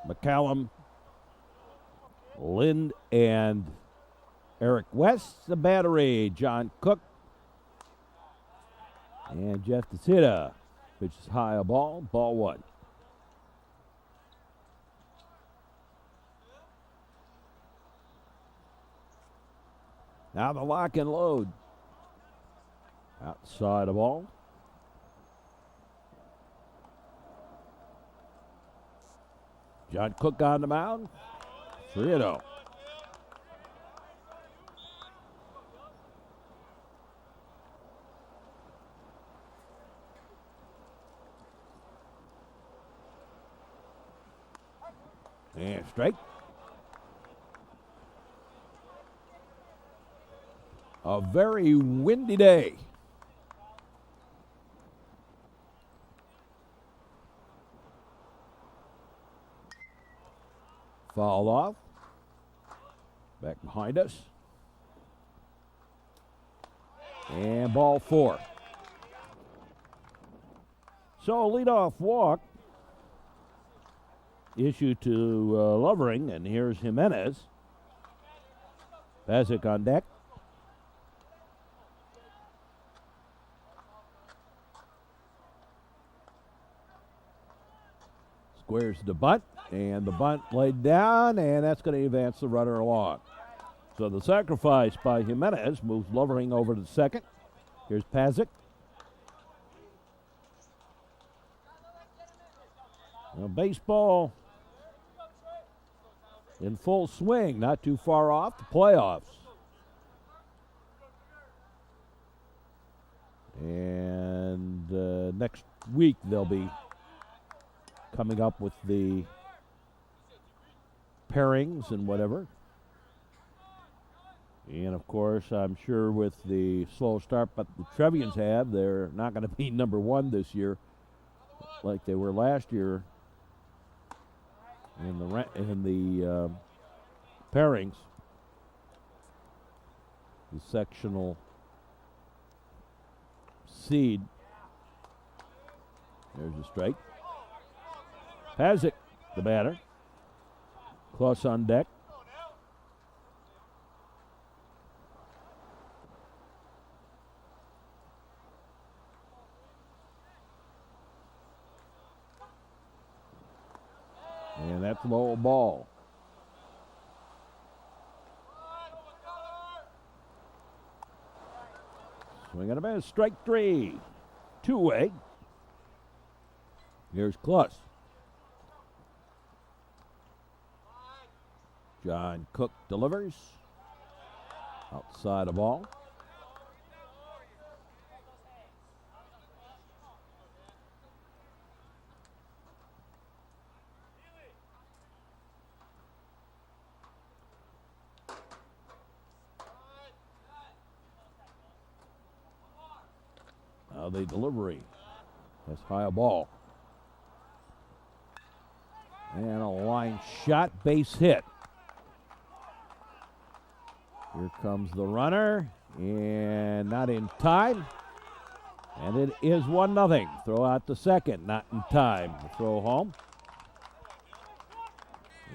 McCallum, Lind, and Eric West. The battery, John Cook and Jeff DeCita. Pitches high a ball, ball one. Now the lock and load. Outside the ball. John Cook on the mound. 3-0. And strike. A very windy day. Fouled off. Back behind us. And ball four. So leadoff walk issued to Lovering, and here's Jimenez. Bazic on deck. Squares the bunt, and the bunt laid down, and that's going to advance the runner along. So the sacrifice by Jimenez moves Lovering over to second. Here's Pazic. Now baseball in full swing, not too far off the playoffs. And next week they'll be coming up with the pairings and whatever. And of course, I'm sure with the slow start but the Trevians have, they're not going to be number one this year like they were last year in the pairings. The sectional seed. There's a strike. Pazic, the batter. Kloss on deck. And that's low ball. Swing and a miss. Strike three. Two-way. Here's Kloss. John Cook delivers. Outside the ball. Now the delivery. That's high a ball. And a line shot, base hit. Here comes the runner, and not in time. And it is 1-0. Throw out the second, not in time. The throw home.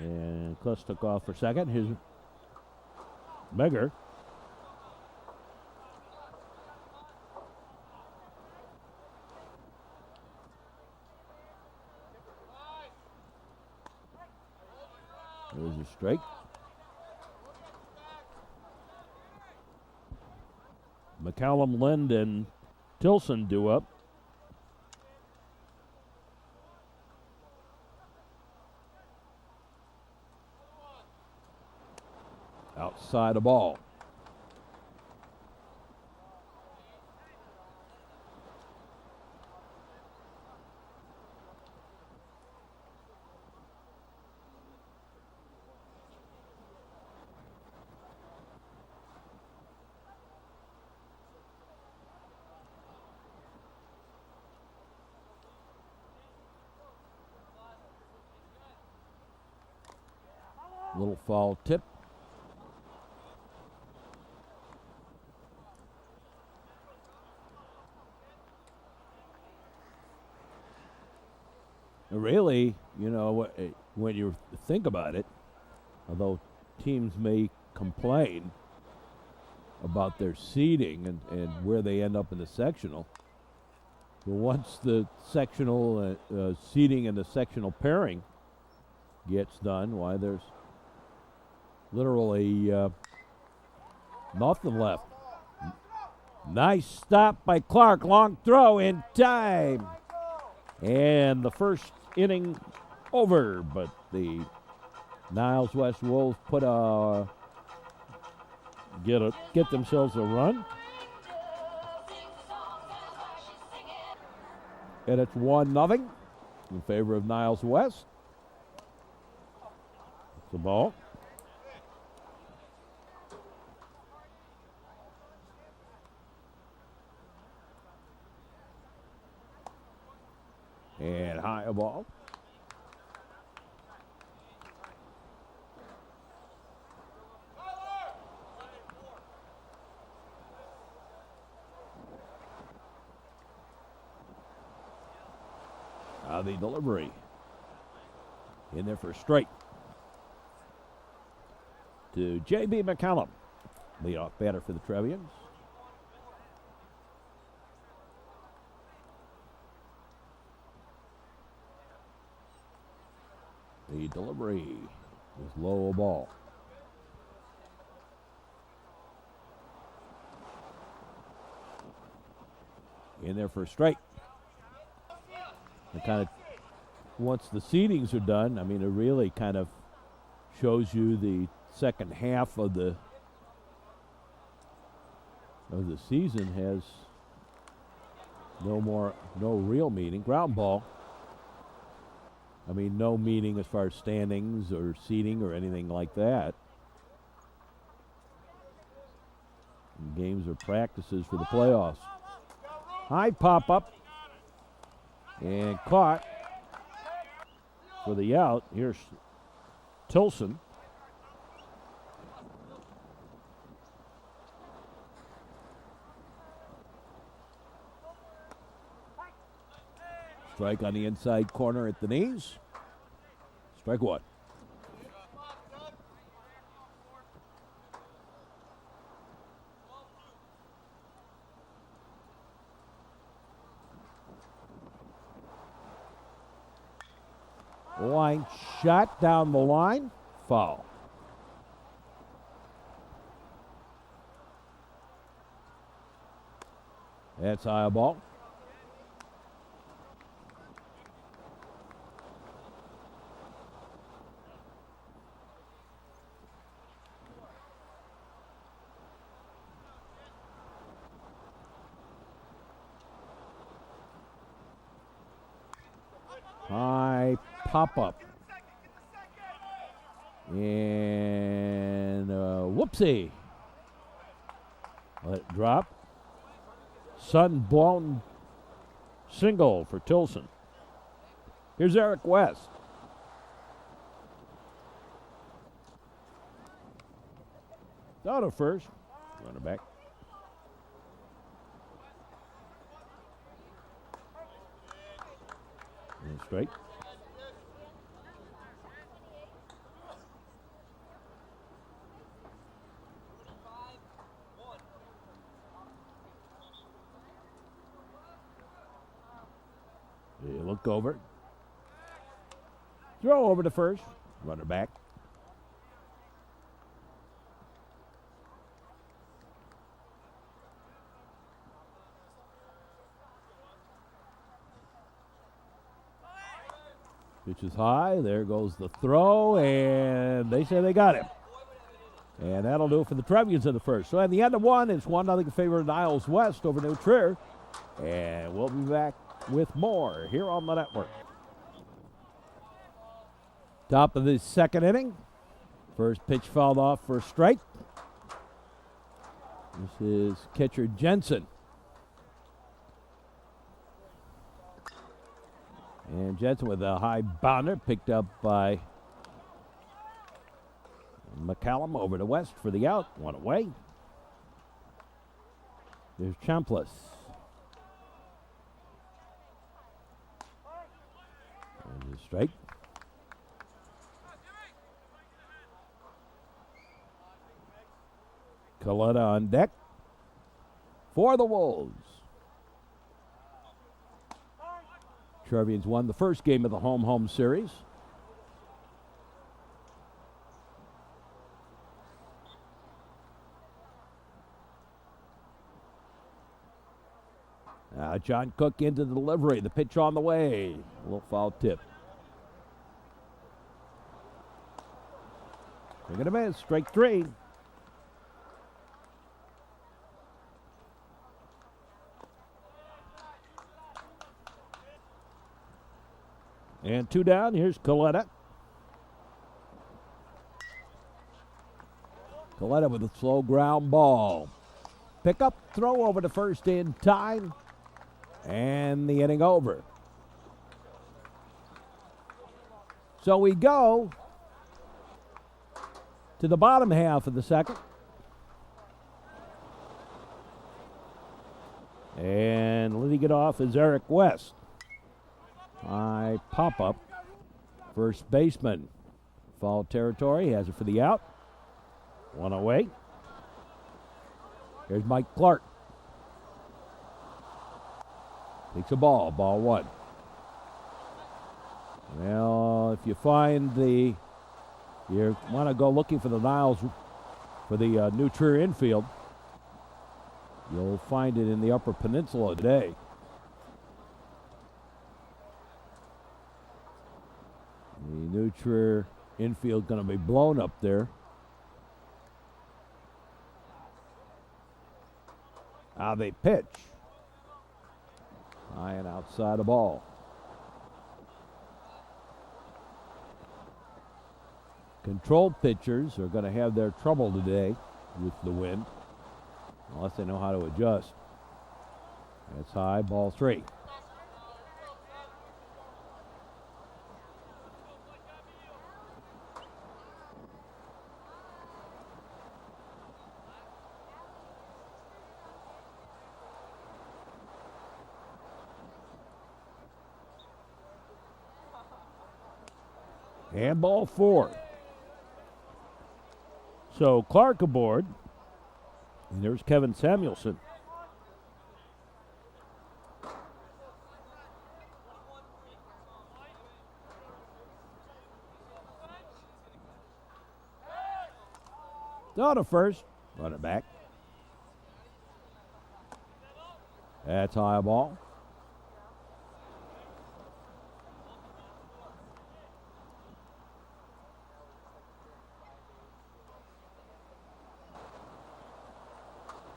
And Kloss took off for second. Here's Megger. There's a strike. McCallum, Lind, and Tilson do up. Outside the ball. Little foul tip. Really, you know, when you think about it, although teams may complain about their seeding and where they end up in the sectional, but once the sectional seeding and the sectional pairing gets done, why, there's literally nothing left. Nice stop by Clark. Long throw in time. And the first inning over, but the Niles West Wolves put get themselves a run. And it's 1-0 in favor of Niles West. It's the ball. And high a ball. The delivery in there for a strike to J.B. McCallum, leadoff batter for the Trevians. The delivery is low, a ball. In there for a strike. It kind of, once the seedings are done, I mean, it really kind of shows you the second half of the season has no real meaning. Ground ball. I mean, no meaning as far as standings or seeding or anything like that. And games are practices for the playoffs. High pop up. And caught for the out. Here's Tilson. Strike on the inside corner at the knees. Strike one. Line shot down the line. Foul. That's high ball. High pop-up. And whoopsie. Let it drop. Sun-blown single for Tilson. Here's Eric West. Out of first. Runner back. And straight. You look over. Throw over to first. Runner back. Pitch is high. There goes the throw, and they say they got him. And that'll do it for the Trevians in the first. So at the end of one, it's 1-0 in favor of Niles West over New Trier. And we'll be back with more here on the network. Top of the second inning. First pitch fouled off for a strike. This is catcher Jensen. And Jensen with a high bounder picked up by McCallum over to West for the out. One away. There's Chambliss. And a strike. Coletta on deck for the Wolves. Trevians won the first game of the home series. John Cook into the delivery. The pitch on the way. A little foul tip. They're going to miss. Strike three. And two down. Here's Coletta. Coletta with a slow ground ball. Pick up, throw over to first in time. And the inning over. So we go to the bottom half of the second. And leading it off is Eric West. High pop-up. First baseman. Foul territory. Has it for the out. One away. Here's Mike Clark. Takes a ball. Ball one. Well, if you find you want to go looking for the Niles, for the new Trier infield, you'll find it in the Upper Peninsula today. The new Trier infield going to be blown up there. Now they pitch. High and outside the ball. Control pitchers are going to have their trouble today with the wind, unless they know how to adjust. That's high, ball three. And ball four. So Clark aboard. And there's Kevin Samuelson. Down to first. Run it back. That's high ball.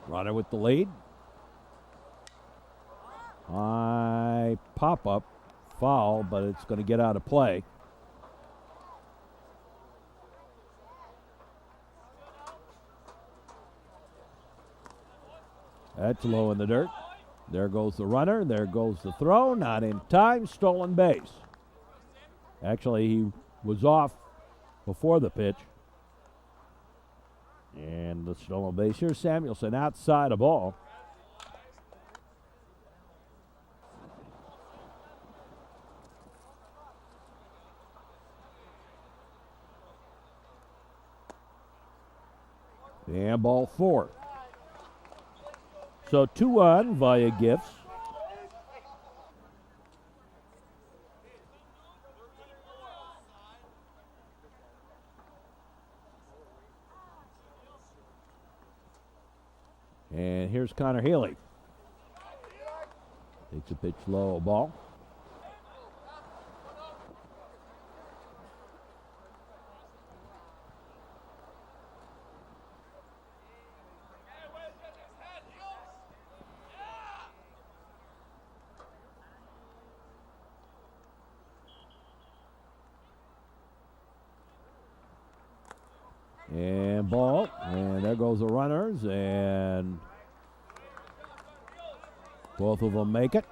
Runner with the lead. High pop-up. Foul, but it's going to get out of play. That's low in the dirt. There goes the runner. There goes the throw. Not in time. Stolen base. Actually, he was off before the pitch. And the stolen base. Here's Samuelson outside the ball. And ball four. So 2-on via gifts. And here's Connor Healy. Takes a pitch low, ball. And ball. And there goes the runners. And both of them make it.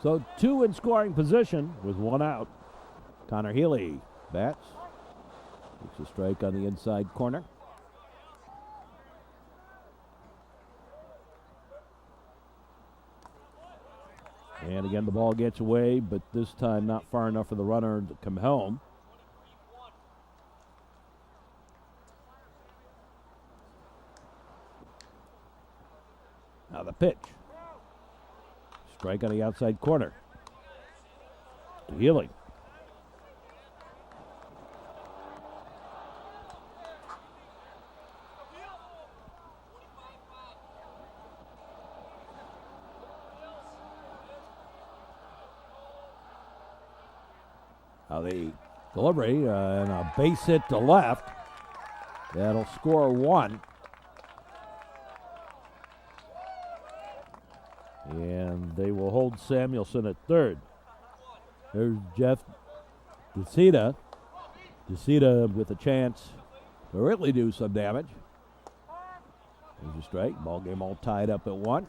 So 2 in scoring position with 1 out. Connor Healy bats. Takes a strike on the inside corner. And again, the ball gets away, but this time not far enough for the runner to come home. pitch. Strike on the outside corner. Healing. Now the delivery and a base hit to left. That'll score one. And they will hold Samuelson at third. There's Jeff DeCita. DeCita with a chance to really do some damage. There's a strike. Ball game all tied up at one.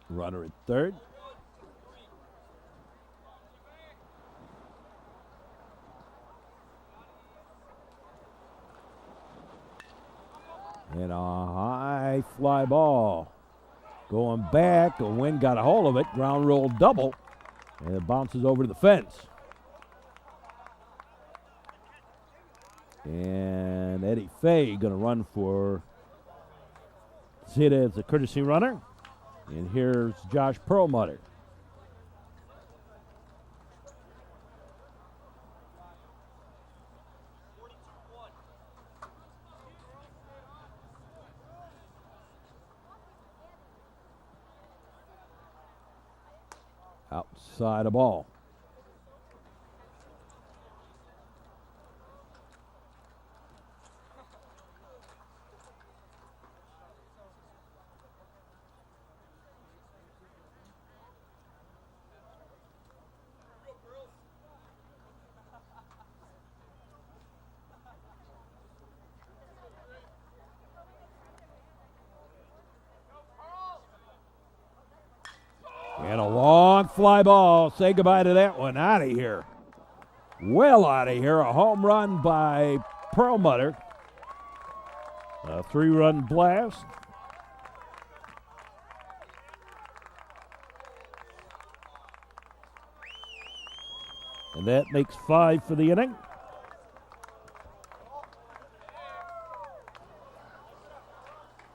Runner at third. And a high fly ball. Going back, the wind got a hold of it. Ground roll double. And it bounces over to the fence. And Eddie Fay going to run for Zeta as a courtesy runner. And here's Josh Perlmutter. Outside a ball. And a long fly ball. Say goodbye to that one. Out of here. Well out of here. A home run by Perlmutter. A 3-run blast. And that makes 5 for the inning.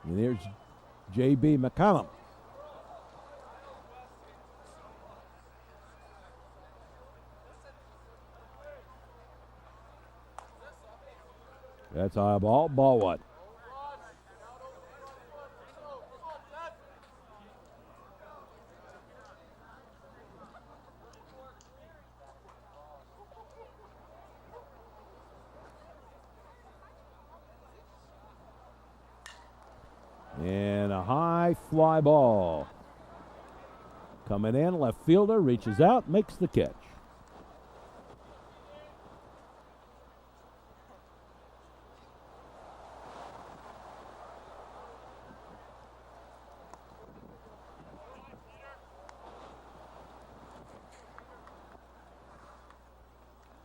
And here's J.B. McCollum. That's high ball. Ball one. And a high fly ball. Coming in, left fielder reaches out, makes the catch.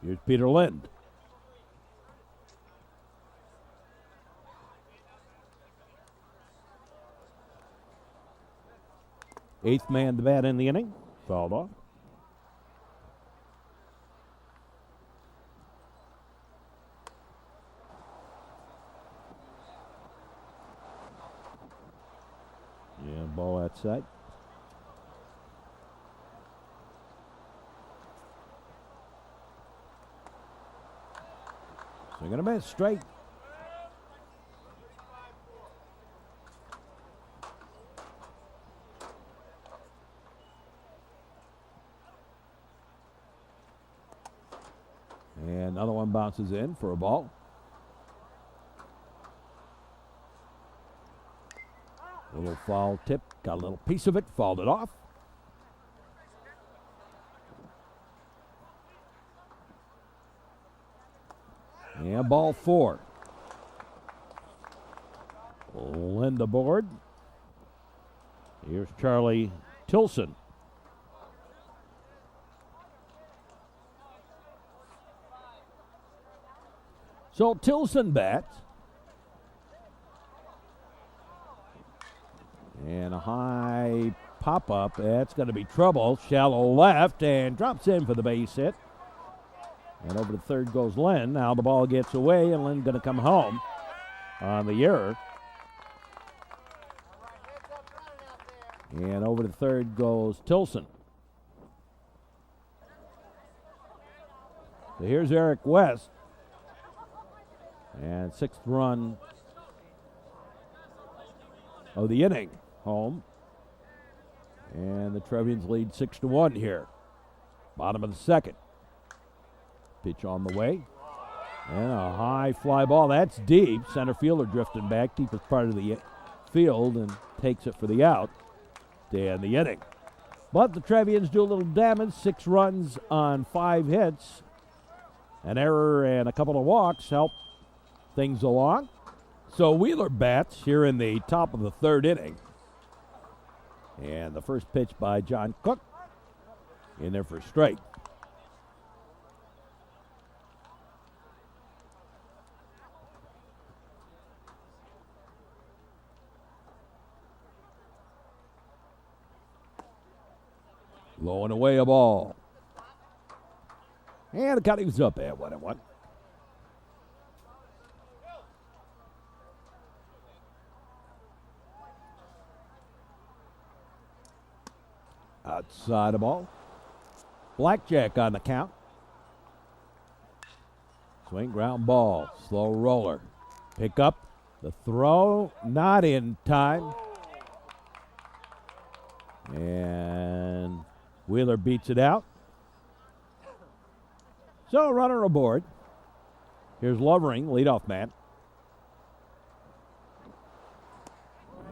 Here's Peter Lind. Eighth man to bat in the inning. Fouled off. Yeah, ball outside. Swing and a miss, straight. And another one bounces in for a ball. A little foul tip, got a little piece of it, fouled it off. And ball 4. Lind aboard. Here's Charlie Tilson. So Tilson bats. And a high pop-up. That's going to be trouble. Shallow left and drops in for the base hit. And over to third goes Lynn. Now the ball gets away, and Lynn going to come home on the error. And over to third goes Tilson. So here's Eric West. And sixth run of the inning home. And the Trevians lead 6-1 here. Bottom of the second. Pitch on the way. And a high fly ball. That's deep. Center fielder drifting back, deepest part of the field, and takes it for the out to end the inning. But the Trevians do a little damage. 6 runs on 5 hits. An error and a couple of walks help things along. So Wheeler bats here in the top of the third inning. And the first pitch by John Cook in there for strike. Low and away a ball. And the cutting was up at 1-1. Outside the ball. Blackjack on the count. Swing, ground ball. Slow roller. Pick up. The throw. Not in time. And Wheeler beats it out. So, runner aboard. Here's Lovering, leadoff man.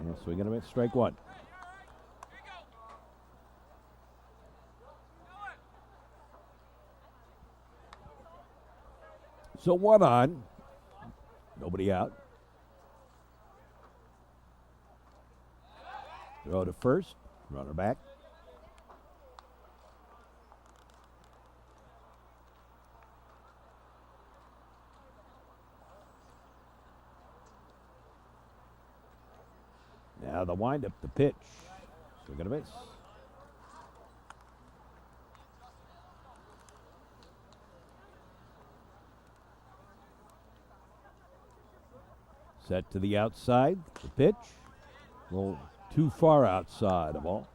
And swing and a miss, strike one. So, one on. Nobody out. Throw to first. Runner back. Now the windup, the pitch. Swing and a miss. Set to the outside, the pitch. A little too far outside of all.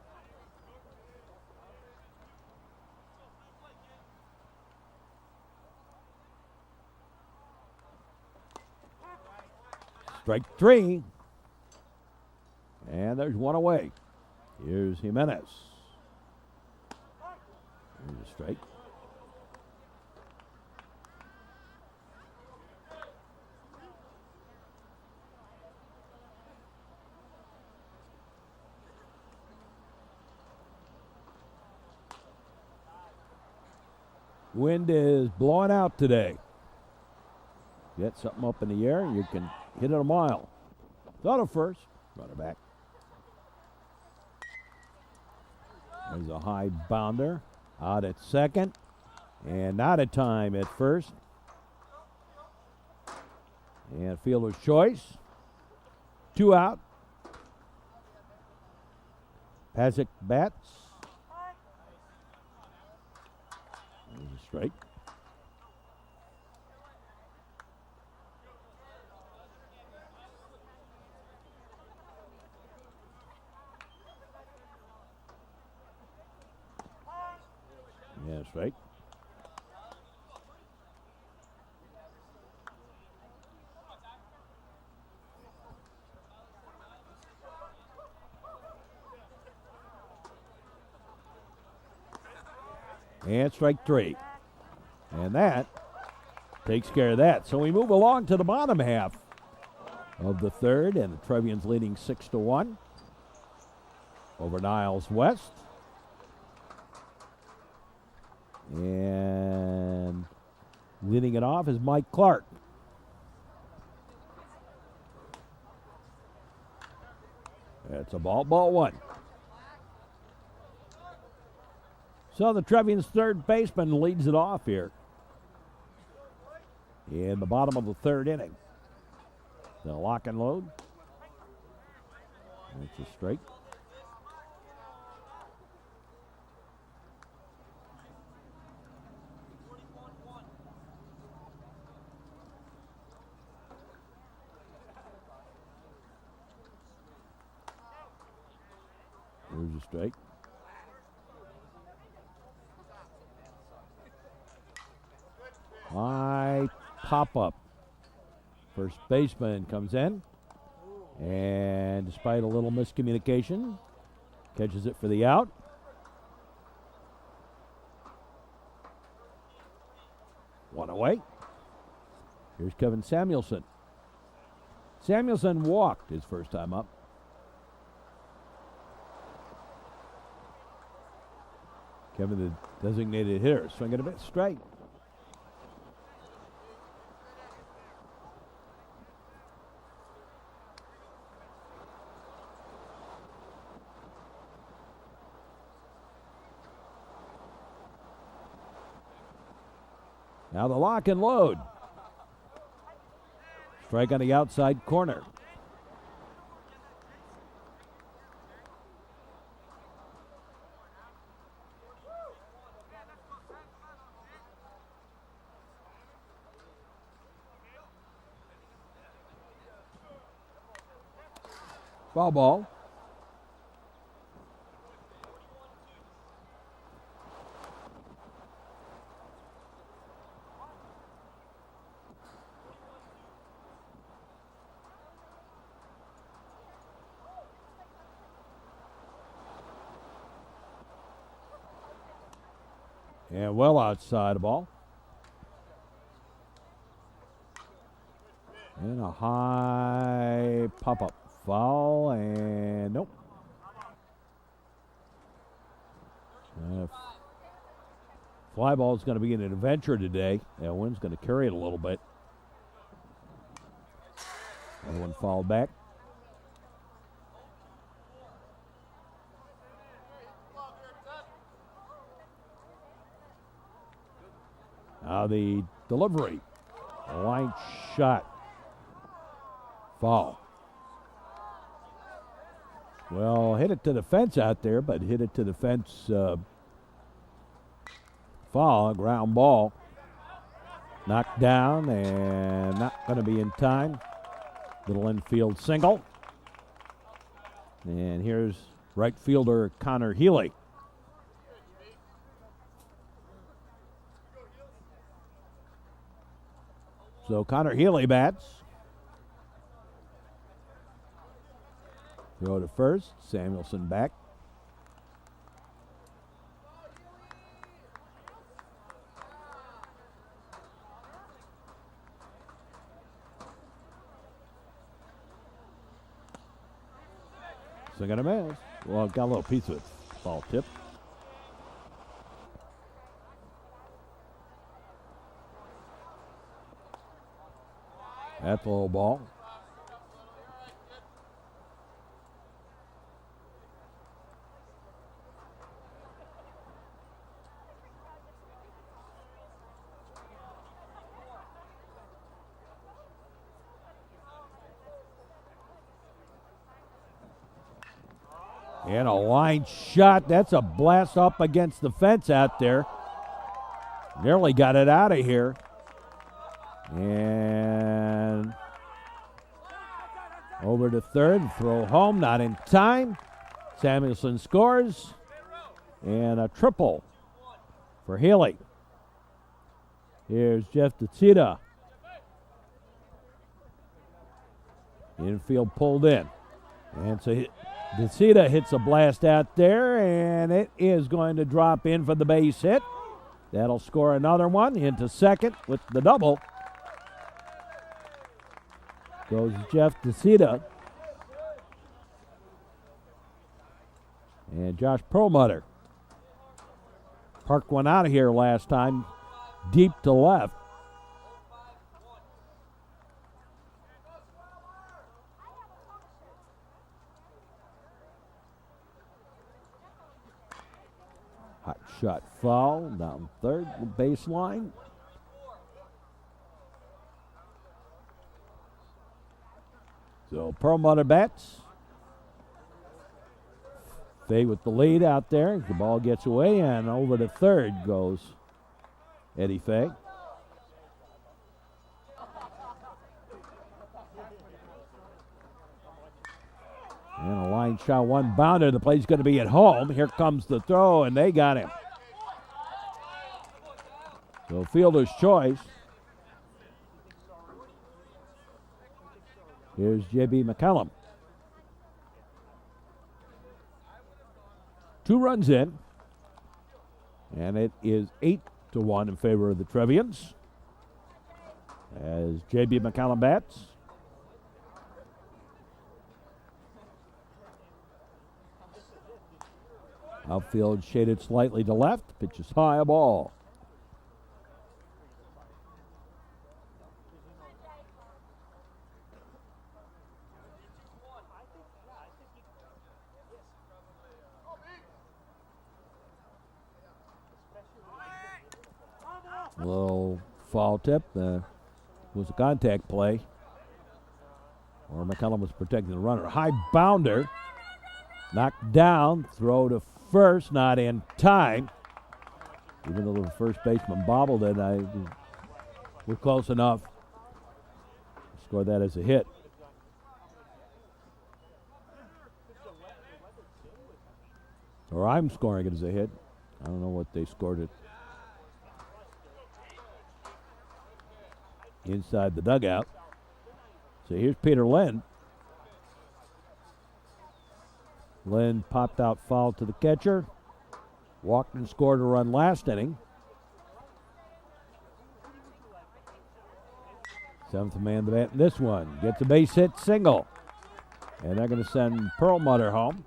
Strike 3. And there's one away. Here's Jimenez. Here's a strike. Wind is blowing out today. Get something up in the air, you can hit it a mile. Throw to first, runner back. There's a high bounder out at second, and not a time at first. And fielder's choice. 2 out. Pazik bats. There's a strike. Yeah, strike. And strike 3. And that takes care of that. So we move along to the bottom half of the third, and the Trevians leading 6-1 over Niles West. And leading it off is Mike Clark. That's a ball 1. So the Trevians' third baseman leads it off here in the bottom of the third inning. The lock and load. That's a strike. There's a strike. High pop-up. First baseman comes in, and despite a little miscommunication, catches it for the out. One away. Here's Kevin Samuelson. Samuelson walked his first time up. Kevin, the designated hitter, swinging a bit straight. Now the lock and load. Strike on the outside corner. Foul ball. And well outside the ball. And a high pop-up foul, and nope. Fly ball is going to be an adventure today. That wind's going to carry it a little bit. Another one fouled back. Now the delivery. A line shot. Foul. Well, hit it to the fence out there, but hit it to the fence. Foul, ground ball. Knocked down and not going to be in time. Little infield single. And here's right fielder Connor Healy. So Connor Healy bats. Throw to first. Samuelson back. Swing and a miss. Well, got a little piece of it. Ball tip. That's a little ball. And a line shot. That's a blast up against the fence out there. Nearly got it out of here. And over to third. Throw home. Not in time. Samuelson scores. And a triple for Healy. Here's Jeff Detsita. Infield pulled in. And so Detsita hits a blast out there, and it is going to drop in for the base hit. That'll score another one into second with the double. Goes Jeff Detsita. And Josh Perlmutter parked one out of here last time, deep to left. Hot shot foul down third, the baseline. So Perlmutter bats. Fay with the lead out there. The ball gets away, and over to third goes Eddie Fay. And a line shot, one bounder. The play's going to be at home. Here comes the throw, and they got him. So fielder's choice. Here's J.B. McCallum. 2 runs in. And it is 8-1 in favor of the Trevians. As J.B. McCallum bats. Outfield shaded slightly to left. Pitch is high, a ball. A little foul tip. Was a contact play. Or McCallum was protecting the runner. High bounder. Knocked down. Throw to first. Not in time. Even though the first baseman bobbled it, we're close enough. Score that as a hit. Or I'm scoring it as a hit. I don't know what they scored it. Inside the dugout. So here's Peter Lynn. Lynn popped out foul to the catcher. Walked and scored a run last inning. 7th man to bat in this one. Gets a base hit single. And they're going to send Perlmutter home.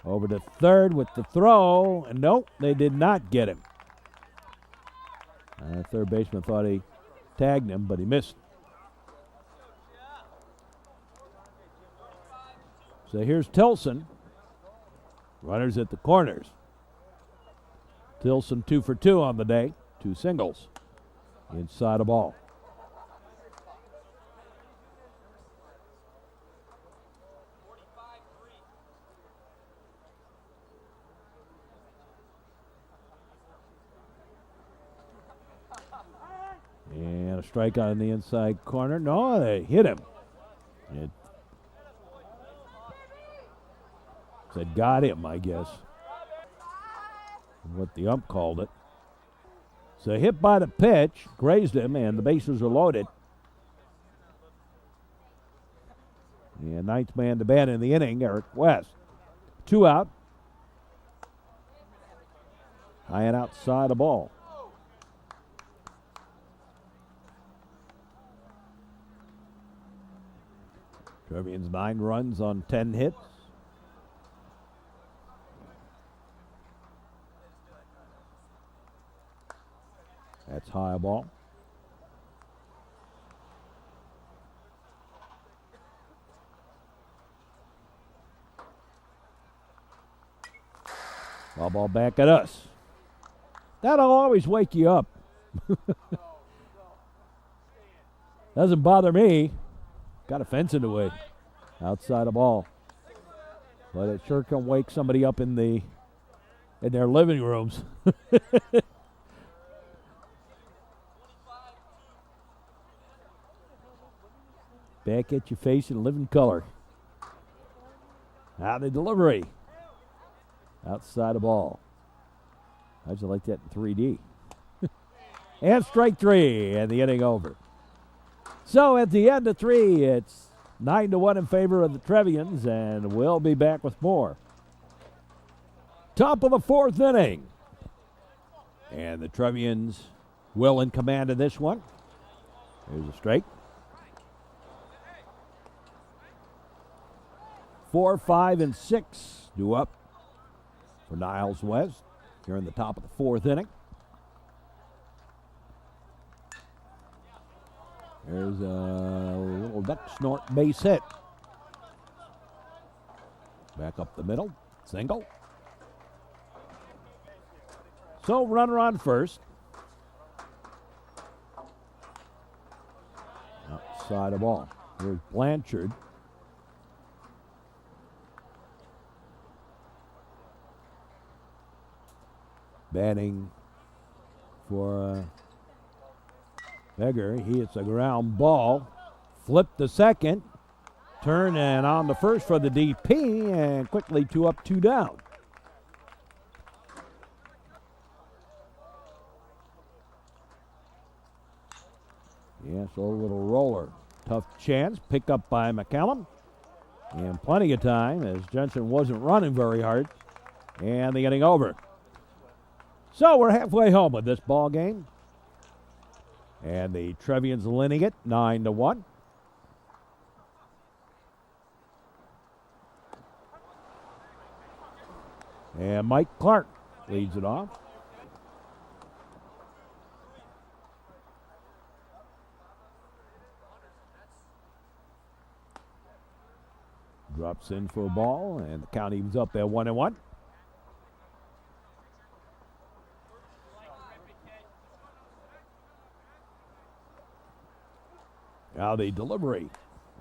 Over to third with the throw. And nope, they did not get him. Third baseman thought he tagged him, but he missed. So here's Tilson. Runners at the corners. Tilson 2 for 2 on the day. 2 singles. Inside a ball. And a strikeout in the inside corner. No, they hit him. It said got him, I guess. What the ump called it. So hit by the pitch, grazed him, and the bases are loaded. And 9th man to bat in the inning, Eric West. 2 out. High and outside the ball. Trevians 9 runs on 10 hits. That's high ball. Foul ball back at us. That'll always wake you up. Doesn't bother me. Got a fence in the way. Outside the ball. But it sure can wake somebody up in their living rooms. Back at your face in living color. Out the delivery. Outside the ball. How'd you like that in 3D? And strike 3, and the inning over. So at the end of 3, it's 9-1 in favor of the Trevians, and we'll be back with more. Top of the 4th inning. And the Trevians will in command of this one. There's a strike. 4, 5, and 6 due up for Niles West here in the top of the 4th inning. There's a little duck snort base hit. Back up the middle. Single. So runner on first. Outside the ball. Here's Blanchard. Batting for Beggar. He hits a ground ball. Flipped the second. Turn and on the first for the DP, and quickly 2 up, 2 down. Yeah, so a little roller. Tough chance, pick up by McCallum. And plenty of time as Jensen wasn't running very hard. And the inning over. So we're halfway home with this ball game. And the Trevians winning it 9-1. And Mike Clark leads it off. Drops in for a ball, and the count evens up at 1-1. Now the delivery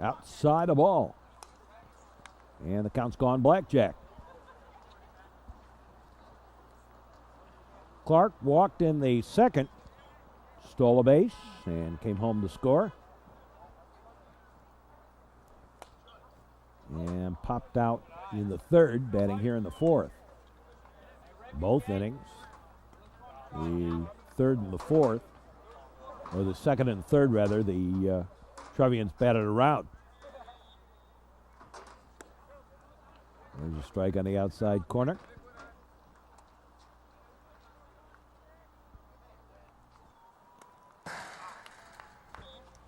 outside the ball. And the count's gone blackjack. Clark walked in the second, stole a base, and came home to score. And popped out in the third, batting here in the fourth. Both innings, the third and the fourth, or the second and third rather, the Trevians batted around. There's a strike on the outside corner.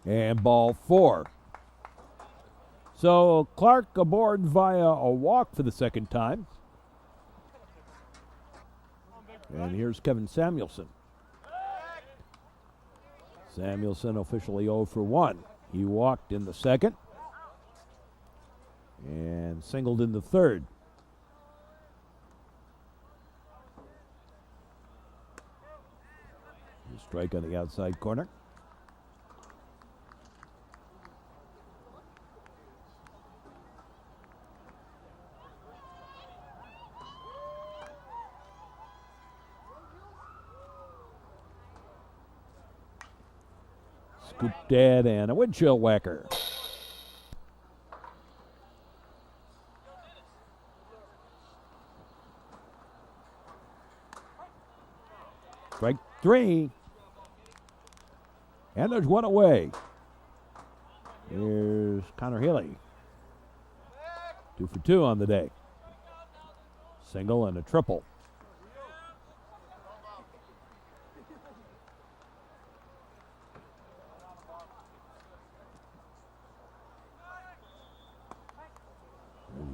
And ball 4. So Clark aboard via a walk for the second time. And here's Kevin Samuelson. Samuelson officially 0 for 1. He walked in the second and singled in the third. A strike on the outside corner. Scoop dead and a windshield whacker. Strike 3. And there's one away. Here's Connor Healy. 2 for 2 on the day. Single and a triple.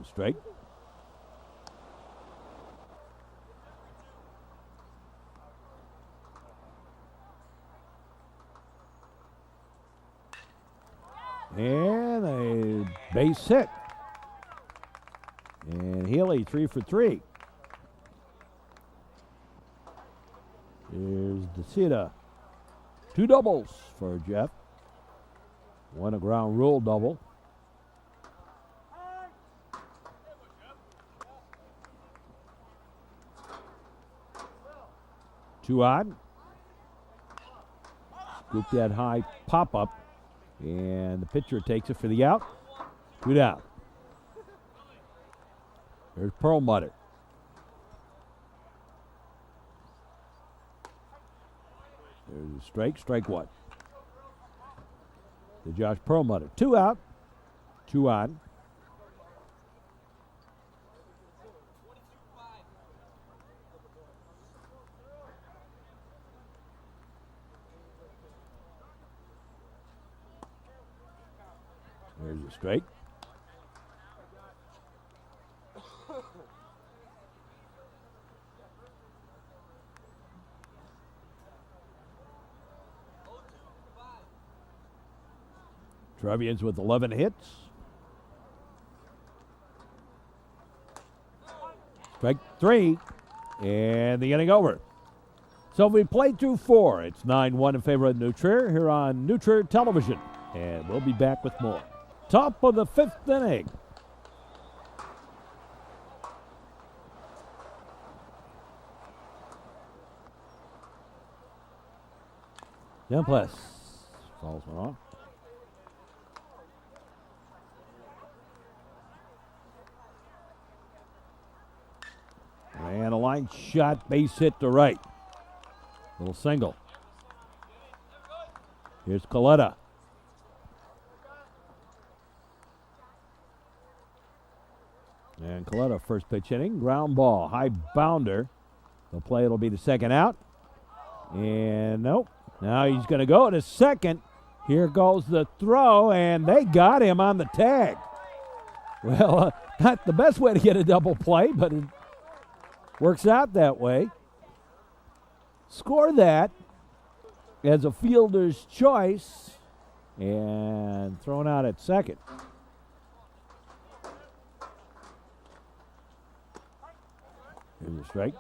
Strike. And a base hit. And Healy 3 for 3. Here's DeCita. 2 doubles for Jeff. 1 a ground rule double. Two odd. Scoop that high pop up. And the pitcher takes it for the out. 2 down. There's Perlmutter. There's a strike. Strike 1. To Josh Perlmutter. 2 out. 2 on. There's a strike. Trevians with 11 hits. Strike 3, and the inning over. So we played through 4. It's 9-1 in favor of New Trier here on New Trier Television, and we'll be back with more. Top of the 5th inning. Dempless falls one off. line shot, base hit to right. Little single. Here's Coletta. And Coletta, first pitch inning, ground ball, high bounder. The play, it'll be the second out. And nope. Now he's going to go to second. Here goes the throw, and they got him on the tag. Well, not the best way to get a double play, but it works out that way. Score that as a fielder's choice and thrown out at second. Here's a strike.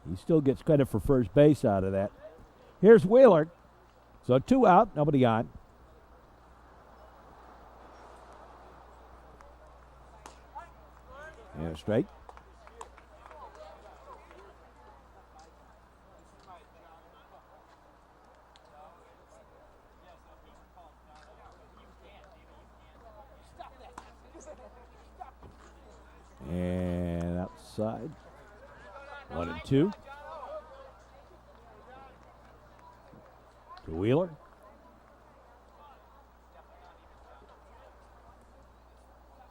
He still gets credit for first base out of that. Here's Wheeler. So 2 out, nobody on. And a strike. And outside. 1-2. To Wheeler.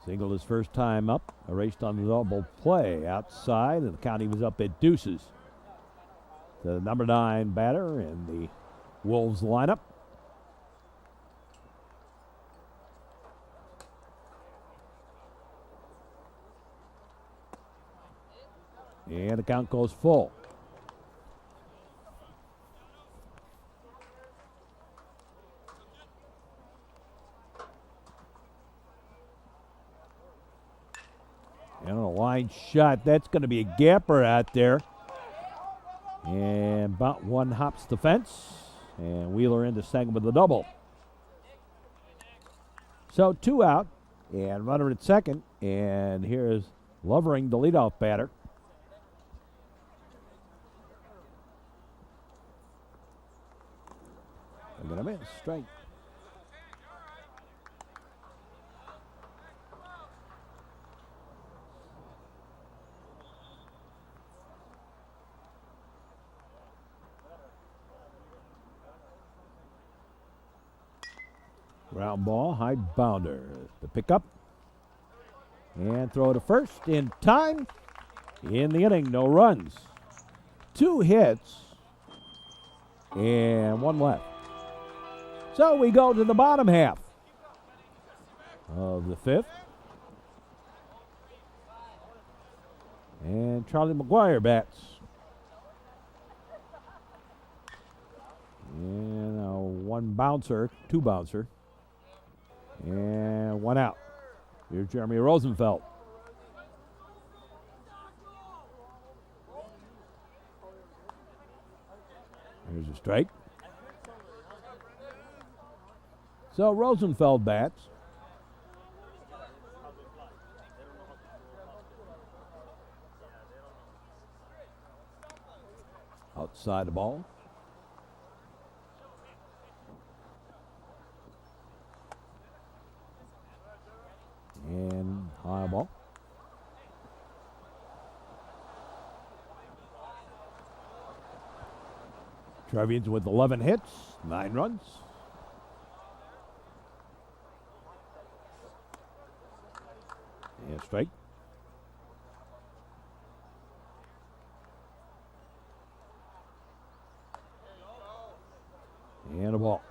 Singled his first time up. Erased on the double play outside, and the count he was up at deuces. The number 9 batter in the Wolves lineup. And the count goes full. And a line shot. That's going to be a gapper out there. And about one hops the fence. And Wheeler into second with the double. So 2 out. And runner at second. And here's Lovering, the leadoff batter. I'm going to miss. Strike. Ground ball, high bounder. The pickup. And throw to first in time. In the inning, no runs. 2 hits. And 1 left. So we go to the bottom half of the 5th. And Charlie McGuire bats. And a 1 bouncer, 2 bouncer. And 1 out. Here's Jeremy Rosenfeld. Here's a strike. So Rosenfeld bats. Outside the ball. And high ball. Trevians with 11 hits, 9 runs. And strike. And a ball.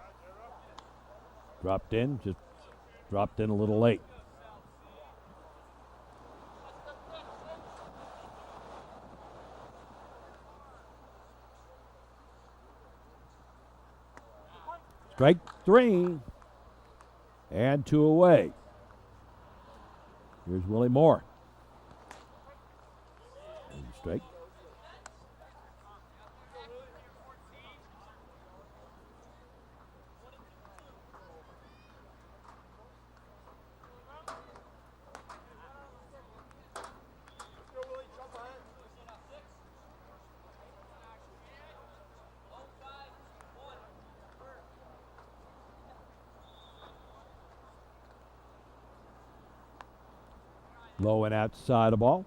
Dropped in, just dropped in a little late. Strike 3. And 2 away. Here's Willie Moore. And strike. Low and outside the ball.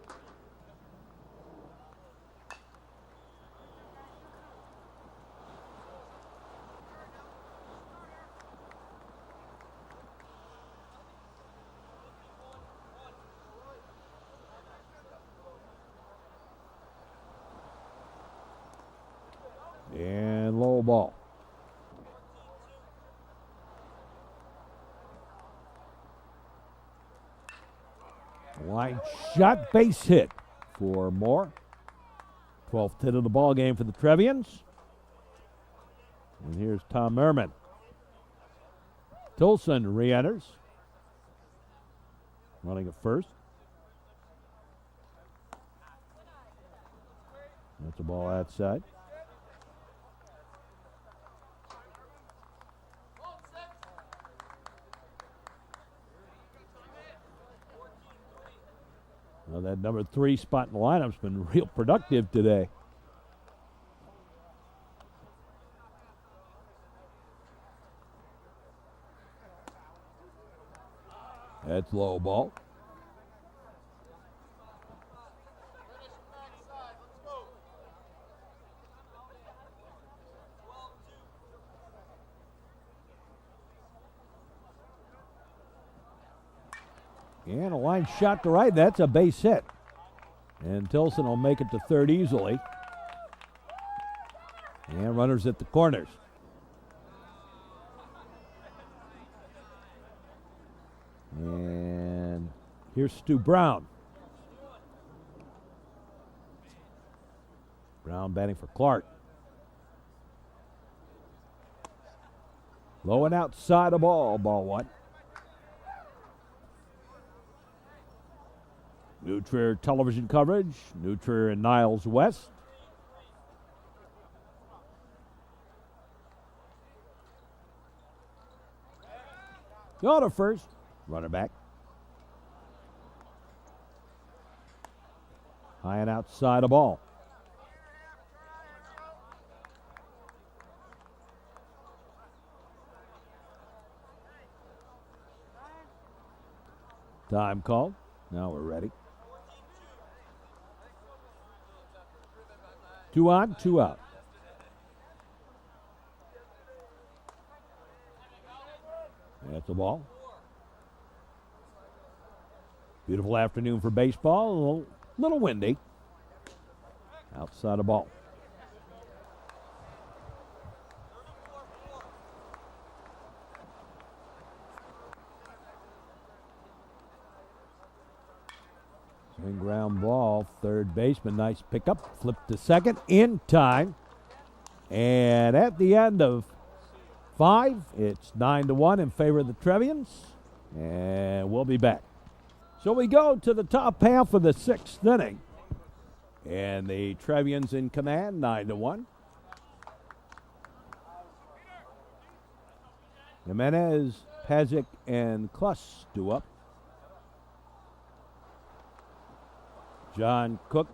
low ball. Line shot, base hit for Moore. 12th hit of the ball game for the Trevians. And here's Tom Ehrman. Tilson re-enters. Running at first. That's a ball outside. Well, that number 3 spot in the lineup's been real productive today. That's low ball. And a line shot to right. That's a base hit. And Tilson will make it to third easily. And runners at the corners. And here's Stu Brown. Brown batting for Clark. Low and outside the ball. Ball 1. New Trier television coverage. New Trier and Niles West. Go to first. Runner back. High and outside the ball. Time called. Now we're ready. 2 on, 2 out. That's the ball. Beautiful afternoon for baseball. A little windy. Outside the ball. Swing ground ball. Third baseman. Nice pickup. Flip to second in time. And at the end of 5, it's 9-1 in favor of the Trevians. And we'll be back. So we go to the top half of the 6th inning. And the Trevians in command, 9-1. Jimenez, Pazik, and Kluss do up. John Cook.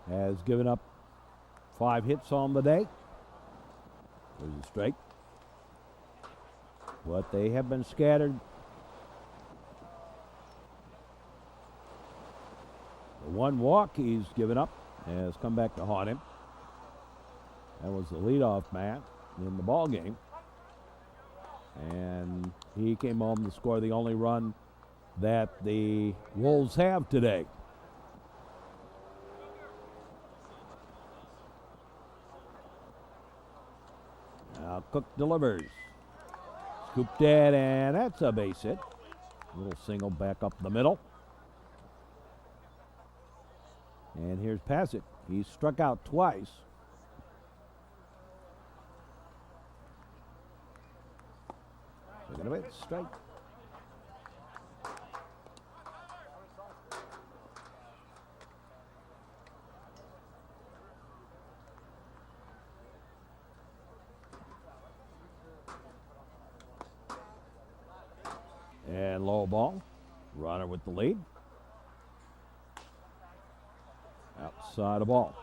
Has given up 5 hits on the day. There's a strike. But they have been scattered. The 1 walk he's given up has come back to haunt him. That was the leadoff man in the ball game. And he came home to score the only run that the Wolves have today. Now Cook delivers. Scooped dead, and that's a base hit. Little single back up the middle. And here's Pazik. He's struck out twice. Second of it, strike. And low ball. Runner with the lead. Outside the ball.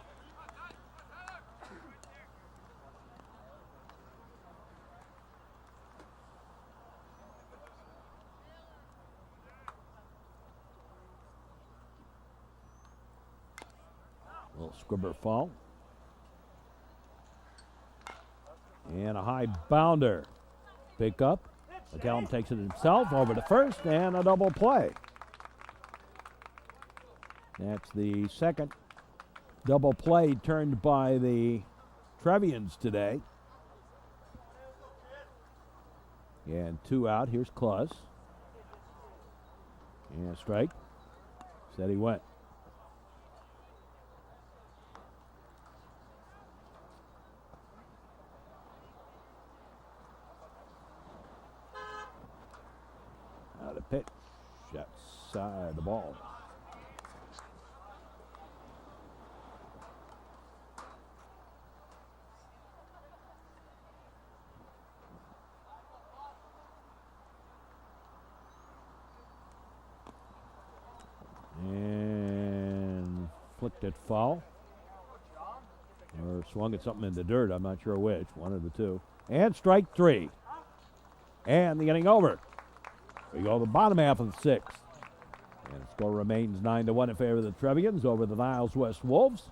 Little squibber foul. And a high bounder. Pick up. McCallum takes it himself over to first, and a double play. That's the second double play turned by the Trevians today. And 2 out. Here's Kluss. And strike. Said he went. Now the pitch. Outside the ball. And flicked it foul. Or swung at something in the dirt. I'm not sure which. One of the two. And strike 3. And the inning over. We go to the bottom half of the 6th. And the score remains 9-1 in favor of the Trevians over the Niles West Wolves.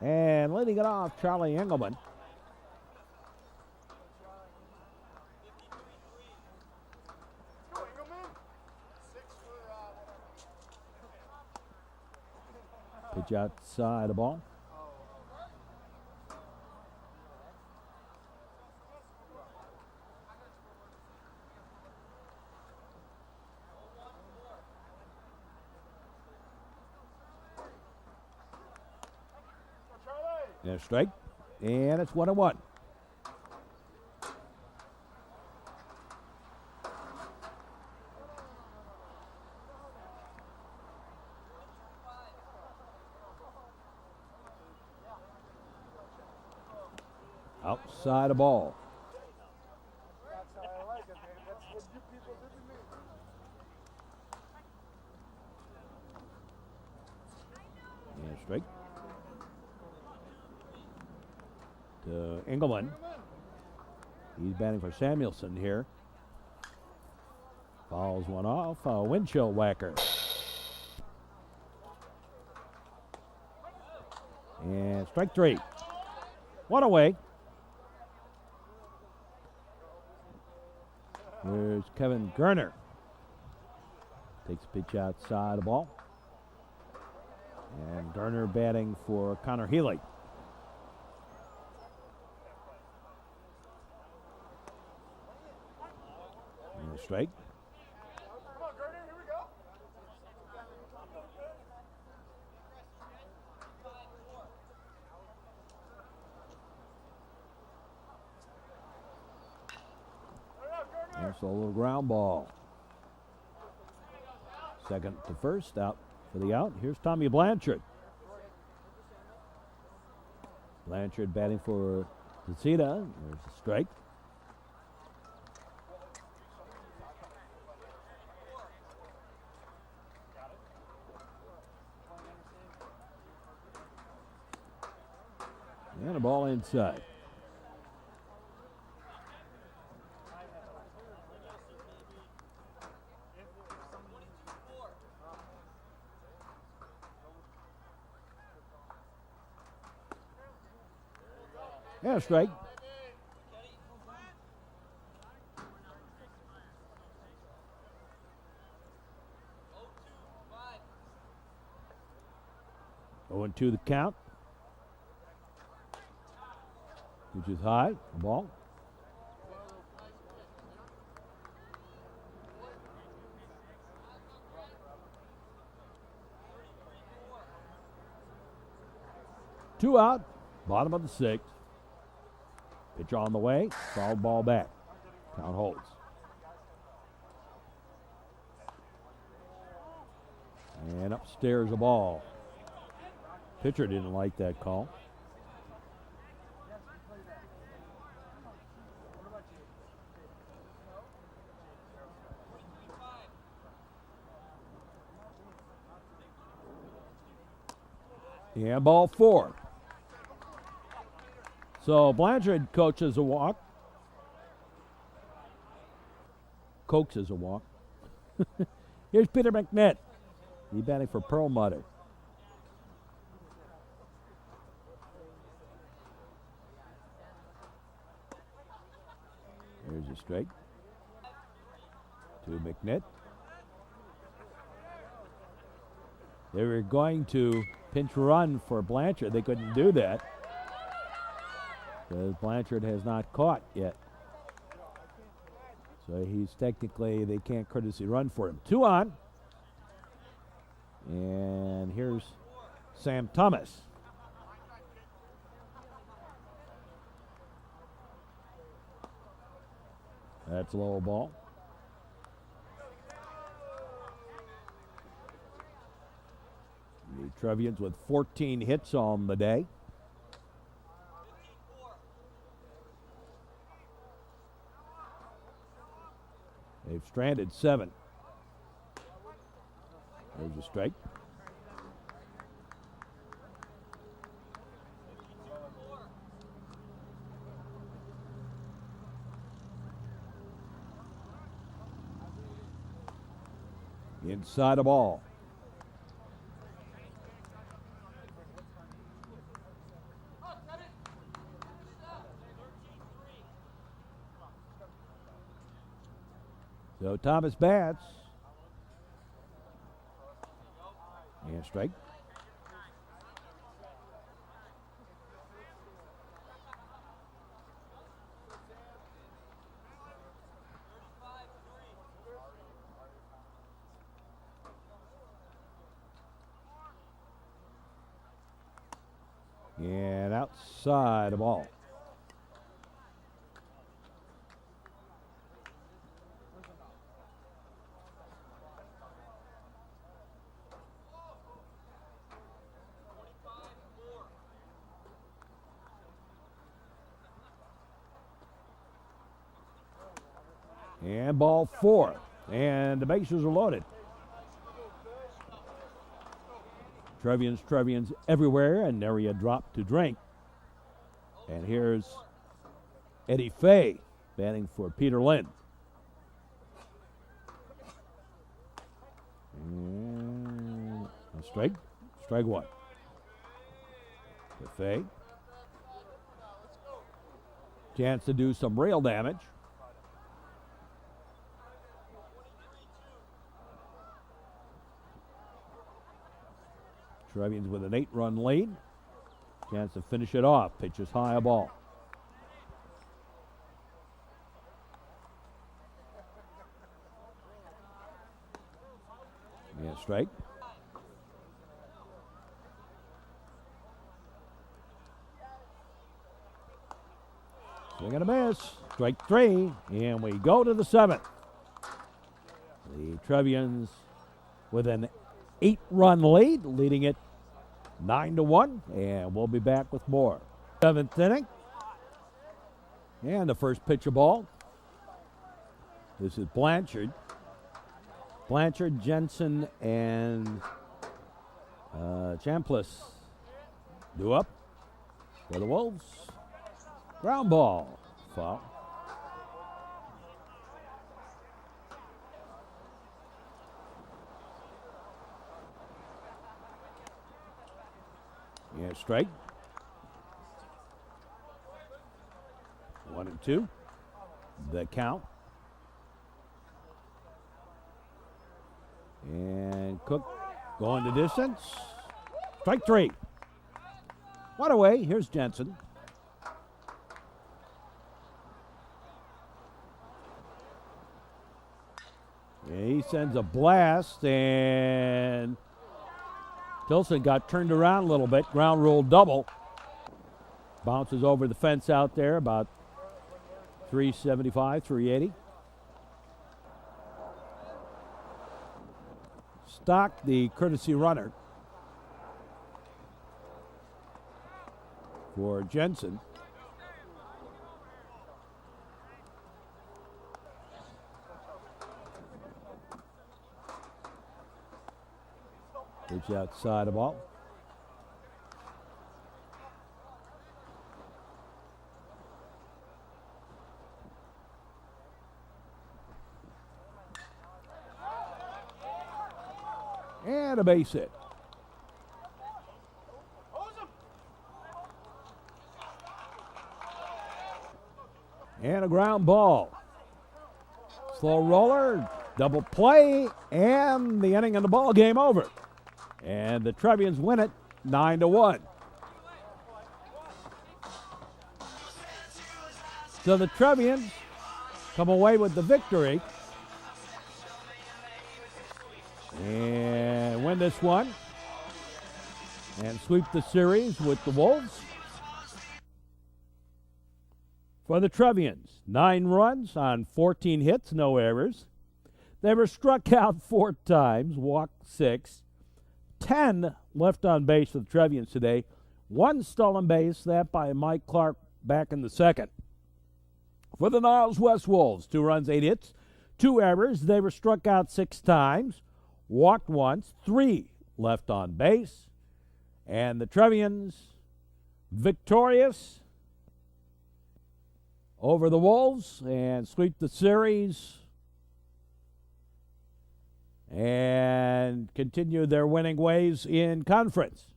And leading it off, Charlie Engelman. Pitch outside the ball. And a strike. And it's 1-1. Outside the ball. And strike. To Engelman. He's batting for Samuelson here. Fouls one off. A windshield whacker. And strike 3. One away. Here's Kevin Gerner. Takes a pitch outside the ball. And Gerner batting for Connor Healy. And a strike. Come on, Gerner, here we go. That's a little ground ball. Second to first, out for the out. Here's Tommy Blanchard. Blanchard batting for Tsuchida. There's a strike. And a ball inside. And a strike. Going to the count. Which is high. The ball. Two out. Bottom of the 6th. Pitch on the way. Foul ball back. Count holds. And upstairs the ball. Pitcher didn't like that call. And ball 4. So Blanchard coaches a walk. Coaxes a walk. Here's Peter McNett. He's batting for Perlmutter. Here's a strike. To McNett. They were going to pinch run for Blanchard. They couldn't do that because Blanchard has not caught yet. So he's technically, they can't courtesy run for him. 2 on. And here's Sam Thomas. That's a low ball. The Trevians with 14 hits on the day. They've stranded 7. There's a strike. Inside a ball. So Thomas bats. And strike. And outside a ball. And ball 4. And the bases are loaded. Trevians everywhere, and nary a drop to drink. And here's Eddie Fay batting for Peter Lynn. And a strike. Strike 1. To Fay. Chance to do some rail damage. Trevians with an 8-run lead. Chance to finish it off. Pitches high, a ball. Yeah, strike. Swing and a miss. Strike 3. And we go to the 7th. The Trevians with an 8-run lead, leading it 9-1, and we'll be back with more. 7th inning, and the first pitch of ball. This is Blanchard, Jensen, and Chambliss due up for the Wolves. Ground ball, foul. Yeah, strike. 1-2. The count. And Cook going the distance. Strike 3. One away. Here's Jensen. And he sends a blast, and Tilson got turned around a little bit. Ground rule double. Bounces over the fence out there, about 375, 380. Stock, the courtesy runner for Jensen. Pitch outside the ball. And a base hit. And a ground ball. Slow roller, double play, and the inning and the ball game over. And the Trevians win it 9-1. So the Trevians come away with the victory and win this one and sweep the series with the Wolves. For the Trevians, 9 runs on 14 hits, no errors. They were struck out 4 times, walked 6. 10 left on base for the Trevians today. 1 stolen base, that by Mike Clark back in the second. For the Niles West Wolves, 2 runs, 8 hits, 2 errors. They were struck out 6 times, walked once, 3 left on base. And the Trevians victorious over the Wolves and sweep the series and continue their winning ways in conference.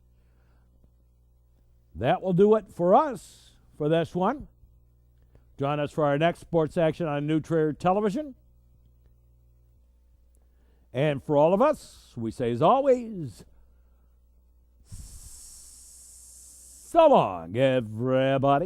That will do it for us for this one. Join us for our next sports action on New Trier Television. And for all of us, we say as always, so long, everybody.